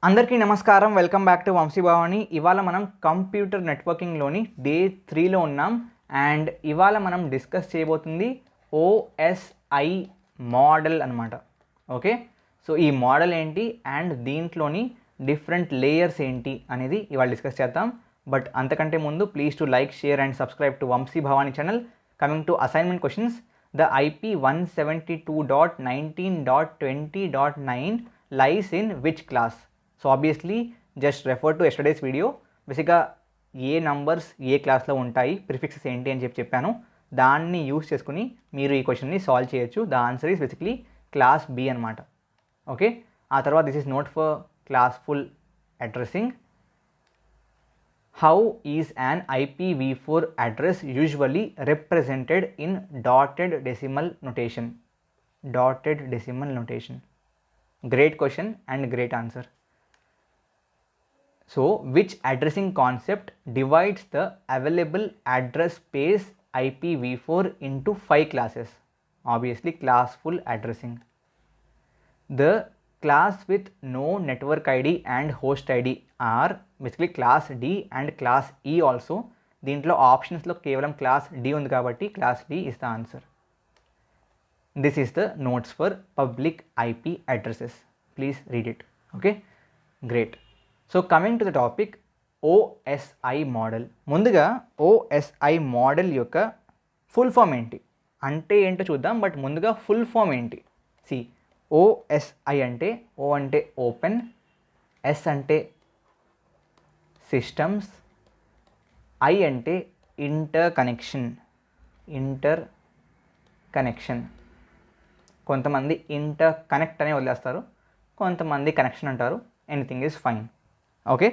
అందరికీ నమస్కారం. Welcome back to Vamsi Bhavani. ఇవాళ మనం కంప్యూటర్ నెట్వర్కింగ్లోని డే 3లో ఉన్నాం. అండ్ ఇవాళ మనం డిస్కస్ చేయబోతుంది ఓఎస్ఐ మోడల్ అనమాట. ఓకే, సో ఈ మోడల్ ఏంటి అండ్ దీంట్లోని డిఫరెంట్ లేయర్స్ ఏంటి అనేది ఇవాళ డిస్కస్ చేద్దాం. బట్ అంతకంటే ముందు please to like, share and subscribe to Vamsi Bhavani channel. Coming to assignment questions, the IP 172.19.20.9 lies in which class? So obviously just refer to yesterday's video. బేసిక్గా ఏ numbers ఏ క్లాస్లో ఉంటాయి, ప్రిఫిక్సెస్ ఏంటి అని చెప్పాను. దాన్ని యూస్ చేసుకుని మీరు ఈ క్వశ్చన్ని సాల్వ్ చేయొచ్చు. The answer is basically class B అనమాట. ఓకే, ఆ తర్వాత this is not for classful addressing. How is an IPv4 address usually represented in dotted decimal notation? Dotted decimal notation. Great question and great answer. So, which addressing concept divides the available address space IPv4 into 5 classes? Obviously, classful addressing. The class with no network ID and host ID are basically class D and class E also. దీంట్లో ఆప్షన్స్లో కేవలం class D ఉంది కాబట్టి class D is the answer. This is the notes for public IP addresses. Please read it. Okay, great. So coming to the topic, OSI model. ముందుగా OSI model యొక్క full form ఏంటి అంటే ఏంటో చూద్దాం. But ముందుగా full form ఏంటి? C, OSI అంటే ఓ అంటే ఓపెన్, ఎస్ అంటే సిస్టమ్స్, ఐ అంటే ఇంటర్ కనెక్షన్. కొంతమంది ఇంటర్ కనెక్ట్ అనే వదిలేస్తారు, కొంతమంది కనెక్షన్ అంటారు. Anything is fine. Okay,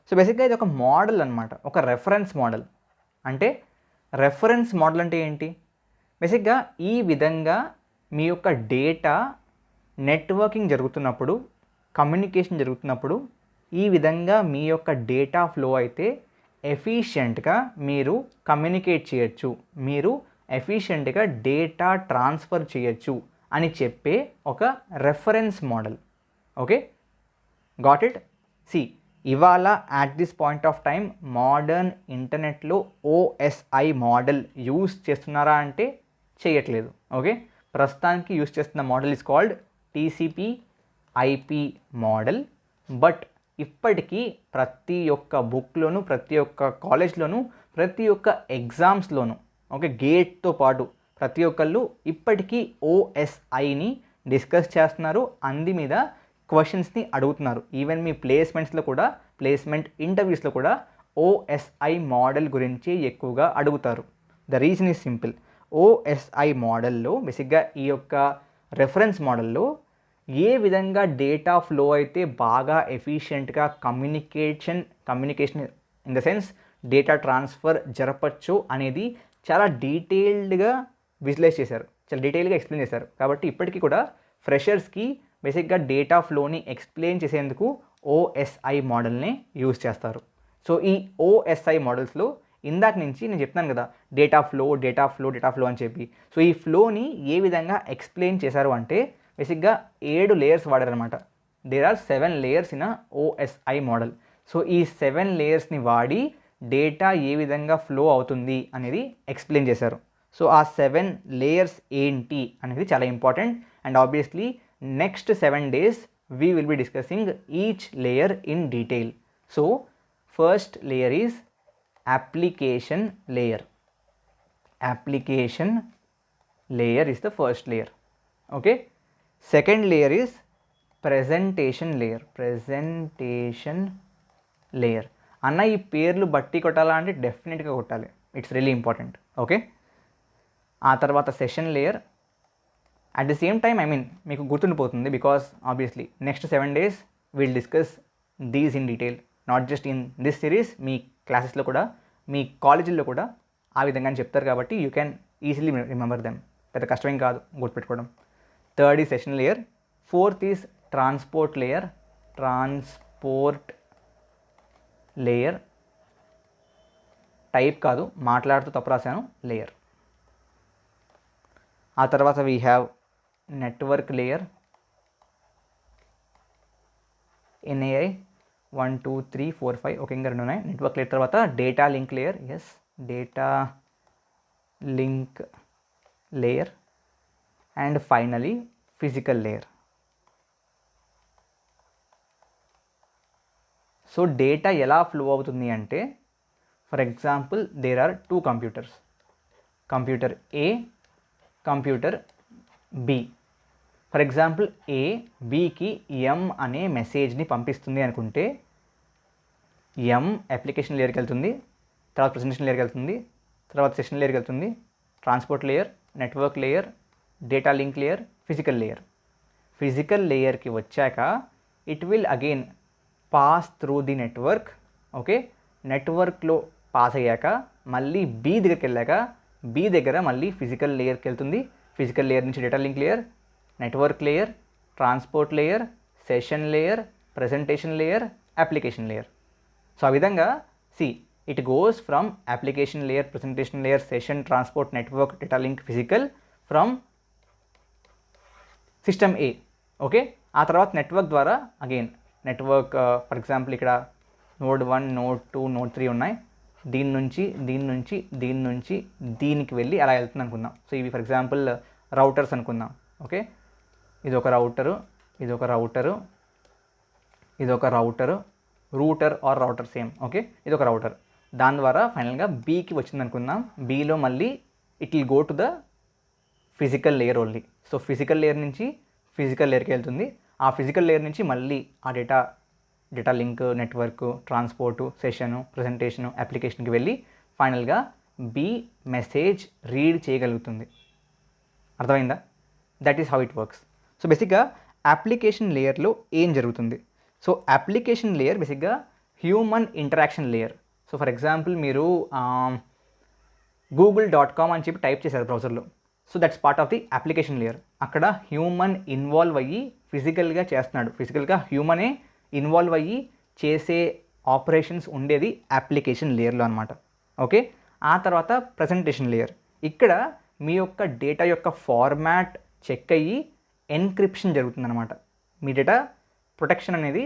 so బేసిక్గా ఇది ఒక మోడల్ అనమాట, ఒక రెఫరెన్స్ మోడల్. అంటే రెఫరెన్స్ మోడల్ అంటే ఏంటి? బేసిక్గా ఈ విధంగా మీ యొక్క డేటా నెట్వర్కింగ్ జరుగుతున్నప్పుడు, కమ్యూనికేషన్ జరుగుతున్నప్పుడు ఈ విధంగా మీ యొక్క డేటా ఫ్లో అయితే ఎఫిషియెంట్గా మీరు కమ్యూనికేట్ చేయొచ్చు, మీరు ఎఫిషియెంట్గా డేటా ట్రాన్స్ఫర్ చేయొచ్చు అని చెప్పే ఒక reference model. Okay, got it? See, ఇవాళ at this point of time modern ఇంటర్నెట్లో ఓఎస్ఐ మోడల్ యూస్ చేస్తున్నారా అంటే చేయట్లేదు. ఓకే, ప్రస్తుతానికి యూస్ చేస్తున్న model is called TCP/IP model. But ఇప్పటికీ ప్రతి ఒక్క బుక్లోను, ప్రతి ఒక్క కాలేజ్లోను, ప్రతి ఒక్క ఎగ్జామ్స్లోను, ఓకే, గేట్తో పాటు ప్రతి ఒక్కళ్ళు ఇప్పటికీ ఓఎస్ఐని డిస్కస్ చేస్తున్నారు, అంది మీద క్వశ్చన్స్ని అడుగుతున్నారు. ఈవెన్ మీ ప్లేస్మెంట్స్లో కూడా, ప్లేస్మెంట్ ఇంటర్వ్యూస్లో కూడా ఓఎస్ఐ మోడల్ గురించి ఎక్కువగా అడుగుతారు. The reason is simple. OSI మోడల్లో బేసిక్గా ఈ యొక్క రెఫరెన్స్ మోడల్లో ఏ విధంగా డేటా ఫ్లో అయితే బాగా ఎఫిషియెంట్గా communication in the sense data transfer జరపచ్చు అనేది చాలా డీటెయిల్డ్గా విజువలైజ్ చేశారు, చాలా డీటెయిల్గా ఎక్స్ప్లెయిన్ చేశారు. కాబట్టి ఇప్పటికీ కూడా ఫ్రెషర్స్కి బేసిక్గా డేటా ఫ్లోని ఎక్స్ప్లెయిన్ చేసేందుకు ఓఎస్ఐ మోడల్ని యూజ్ చేస్తారు. సో ఈ ఓఎస్ఐ మోడల్స్లో ఇందాక నుంచి నేను చెప్తాను కదా, డేటా ఫ్లో అని చెప్పి. సో ఈ ఫ్లోని ఏ విధంగా ఎక్స్ప్లెయిన్ చేశారు అంటే బేసిక్గా 7 లేయర్స్ వాడారనమాట. There are 7 layers in OSI model. So ఈ 7 లేయర్స్ని వాడి డేటా ఏ విధంగా ఫ్లో అవుతుంది అనేది ఎక్స్ప్లెయిన్ చేశారు. సో ఆ 7 లేయర్స్ ఏంటి అనేది చాలా important. And obviously next 7 days we will be discussing each layer in detail. So first layer is application layer. Application layer is the first layer. Okay, second layer is presentation layer. అన్న ఈ పేర్లు బట్టి కొట్టాలా అంటే డెఫినెట్గా కొట్టాలి, it's really important. Okay, ఆ తర్వాత session layer. At the same time మీకు గుర్తుండిపోతుంది because obviously next 7 days will discuss these in detail, not just in this series. మీ క్లాసెస్లో కూడా, మీ కాలేజీల్లో కూడా ఆ విధంగా చెప్తారు కాబట్టి you can easily remember them. పెద్ద కష్టమేం కాదు గుర్తుపెట్టుకోవడం. Third is session layer. Fourth is transport layer. Type కాదు, మాట్లాడుతూ తప్పు రాశాను, లేయర్. ఆ తర్వాత వీ హ్యావ్ నెట్వర్క్ లేయర్. ఎన్ఏఐ 1 2 3 4 5 ఓకే, ఇంకా 2 ఉన్నాయి. నెట్వర్క్ లేయర్ తర్వాత data link layer, yes data link layer, and finally physical layer. So data ఎలా ఫ్లో అవుతుంది అంటే, for example there are 2 computers, computer A, computer B. For example A బికి M అనే మెసేజ్ని పంపిస్తుంది అనుకుంటే, ఎం అప్లికేషన్ లేయర్కి వెళ్తుంది, తర్వాత ప్రెజెంటేషన్ లేయర్కి వెళ్తుంది, తర్వాత సెషన్ లేయర్కి వెళ్తుంది, transport layer, network layer, data link layer, physical layer. Physical లేయర్కి వచ్చాక it will again pass through the network. Okay, నెట్వర్క్లో పాస్ అయ్యాక మళ్ళీ బి దగ్గరికి వెళ్ళాక బి దగ్గర మళ్ళీ ఫిజికల్ లేయర్కి వెళ్తుంది. ఫిజికల్ లేయర్ నుంచి data link layer, network layer, transport layer, session layer, presentation layer, application layer. So ఆ విధంగా it goes from application layer, presentation layer, session, transport, network, data link, physical from system A. Okay, ఆ తర్వాత network ద్వారా again network for example ఇక్కడ node 1, node 2, node 3 ఉన్నాయి. దీని నుంచి దీనికి వెళ్ళి అలా వెళ్తుంది అనుకుందాం. సో ఇవి ఫర్ ఎగ్జాంపుల్ రౌటర్స్ అనుకుందాం. ఓకే, ఇదొక రౌటరు, ఇదొక రౌటరు, ఇదొక router, router or router same. Okay, ఇదొక రౌటర్. దాని ద్వారా ఫైనల్గా బీకి వచ్చింది అనుకుందాం. బీలో మళ్ళీ it will go to the physical layer only. So physical layer నుంచి ఫిజికల్ లేయర్కి వెళ్తుంది. ఆ ఫిజికల్ లేయర్ నుంచి మళ్ళీ ఆ data link, network, transport, session, presentation, అప్లికేషన్కి వెళ్ళి ఫైనల్గా బి మెసేజ్ రీడ్ చేయగలుగుతుంది. అర్థమైందా? That is how it works. So బేసిక్గా అప్లికేషన్ లేయర్లో ఏం జరుగుతుంది? సో అప్లికేషన్ లేయర్ బేసిక్గా human interaction layer. So for example మీరు google.com అని చెప్పి టైప్ చేశారు బ్రౌజర్లో. So that's part of the application layer. అక్కడ హ్యూమన్ ఇన్వాల్వ్ అయ్యి ఫిజికల్గా చేస్తున్నాడు. ఫిజికల్గా హ్యూమనే ఇన్వాల్వ్ అయ్యి చేసే ఆపరేషన్స్ ఉండేది అప్లికేషన్ లేయర్లో అనమాట. ఓకే, ఆ తర్వాత ప్రెజెంటేషన్ లేయర్. ఇక్కడ మీ యొక్క డేటా యొక్క ఫార్మాట్ చెక్ అయ్యి ఎన్క్రిప్షన్ జరుగుతుందన్నమాట. మీ డేటా ప్రొటెక్షన్ అనేది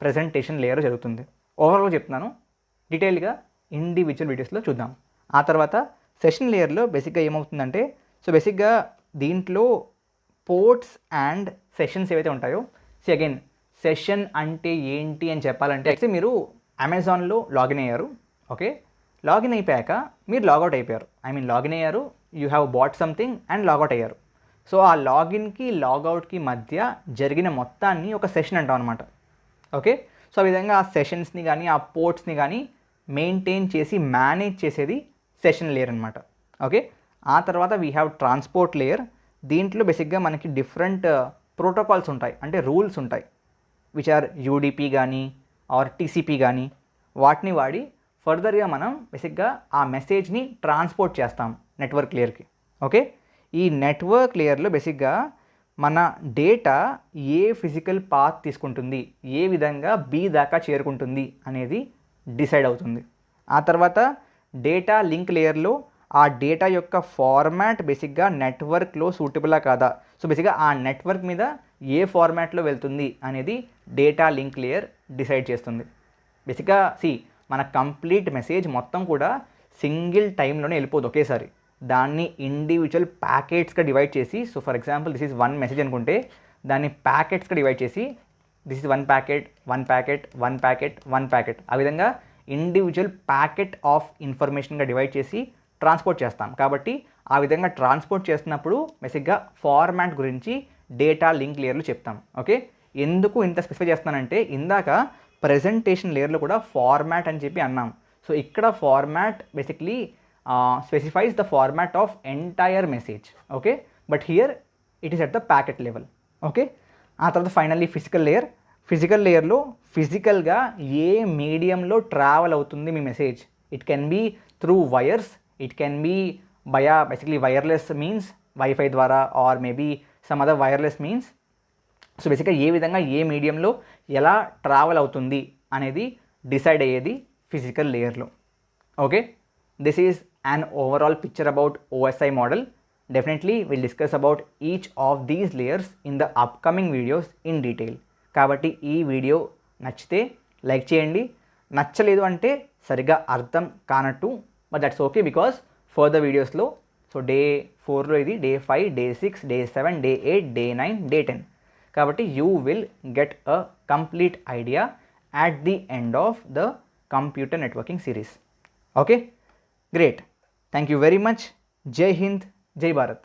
ప్రెజెంటేషన్ లేయర్ జరుగుతుంది. ఓవరాల్గా చెప్తున్నాను, డీటెయిల్గా ఇండివిజువల్ వీడియోస్లో చూద్దాం. ఆ తర్వాత సెషన్ లేయర్లో బేసిక్గా ఏమవుతుందంటే, సో బేసిక్గా దీంట్లో పోర్ట్స్ అండ్ సెషన్స్ ఏవైతే ఉంటాయో, అగైన్ సెషన్ అంటే ఏంటి అని చెప్పాలంటే, అయితే మీరు అమెజాన్లో లాగిన్ అయ్యారు. ఓకే, లాగిన్ అయిపోయాక మీరు లాగౌట్ అయిపోయారు. లాగిన్ అయ్యారు, you have bought something and logout అయ్యారు. సో ఆ లాగిన్కి లాగౌట్కి మధ్య జరిగిన మొత్తాన్ని ఒక సెషన్ అంటాం అనమాట. ఓకే, సో ఆ విధంగా ఆ సెషన్స్ని కానీ ఆ పోర్ట్స్ని కానీ మెయింటైన్ చేసి మేనేజ్ చేసేది సెషన్ లేయర్ అనమాట. ఓకే, ఆ తర్వాత వీ హ్యావ్ ట్రాన్స్పోర్ట్ లేయర్. దీంట్లో బేసిక్గా మనకి డిఫరెంట్ ప్రోటోకాల్స్ ఉంటాయి, అంటే రూల్స్ ఉంటాయి, విచ్ ఆర్ యూడిపి కానీ ఆర్ టీసీపీ కానీ. వాటిని వాడి ఫర్దర్గా మనం బేసిక్గా ఆ మెసేజ్ని ట్రాన్స్పోర్ట్ చేస్తాం నెట్వర్క్ లేయర్కి. ఓకే, ఈ నెట్వర్క్ లేయర్లో బేసిక్గా మన డేటా ఏ ఫిజికల్ పాత్ తీసుకుంటుంది, ఏ విధంగా బి దాకా చేరుకుంటుంది అనేది డిసైడ్ అవుతుంది. ఆ తర్వాత డేటా లింక్ లేయర్లో ఆ డేటా యొక్క ఫార్మాట్ బేసిక్గా నెట్వర్క్లో సూటబులా కాదా, సో బేసిక్గా ఆ నెట్వర్క్ మీద ఏ ఫార్మాట్లో వెళ్తుంది అనేది డేటా లింక్ లేయర్ డిసైడ్ చేస్తుంది. బేసిక్గా మన కంప్లీట్ మెసేజ్ మొత్తం కూడా సింగిల్ టైంలోనే వెళ్ళిపోదు ఒకేసారి. దాన్ని ఇండివిజువల్ ప్యాకెట్స్గా డివైడ్ చేసి, so for example this is 1 message అనుకుంటే దాన్ని ప్యాకెట్స్గా డివైడ్ చేసి this is 1 packet 1 packet 1 packet 1 packet, ఆ విధంగా ఇండివిజువల్ ప్యాకెట్ ఆఫ్ ఇన్ఫర్మేషన్గా డివైడ్ చేసి ట్రాన్స్పోర్ట్ చేస్తాం. కాబట్టి ఆ విధంగా ట్రాన్స్పోర్ట్ చేస్తున్నప్పుడు బేసిక్గా ఫార్మాట్ గురించి డేటా లింక్ లేయర్లో చెప్తాం. ఓకే, ఎందుకు ఇంత స్పెసిఫై చేస్తానంటే, ఇందాక ప్రెజెంటేషన్ లేయర్లో కూడా ఫార్మాట్ అని చెప్పి అన్నాం. సో ఇక్కడ format basically specifies the format of entire message. Okay, but here it is at the packet level. Okay, ఆ తర్వాత ఫైనల్లీ ఫిజికల్ లేయర్లో ఫిజికల్గా ఏ మీడియంలో ట్రావెల్ అవుతుంది మీ message. It can be through wires, it can be basically wireless means wifi ద్వారా, or maybe some other wireless means. So బేసిక్గా ఏ విధంగా ఏ మీడియంలో ఎలా ట్రావెల్ అవుతుంది అనేది డిసైడ్ అయ్యేది ఫిజికల్ లేయర్లో. Okay, this is an overall picture about OSI model. Definitely we'll discuss about each of these layers in the upcoming videos in detail. కాబట్టి ఈ వీడియో నచ్చితే లైక్ చేయండి, నచ్చలేదు అంటే సరిగ్గా అర్థం కానట్టు, but that's okay because further వీడియోస్లో సో డే 4లో ఇది, day 5, day 6, day 7, day 8, day 9, day 10. కాబట్టి you will get a complete idea at the end of the computer networking series. Okay, great. Thank you very much. Jai Hind, Jai Bharat.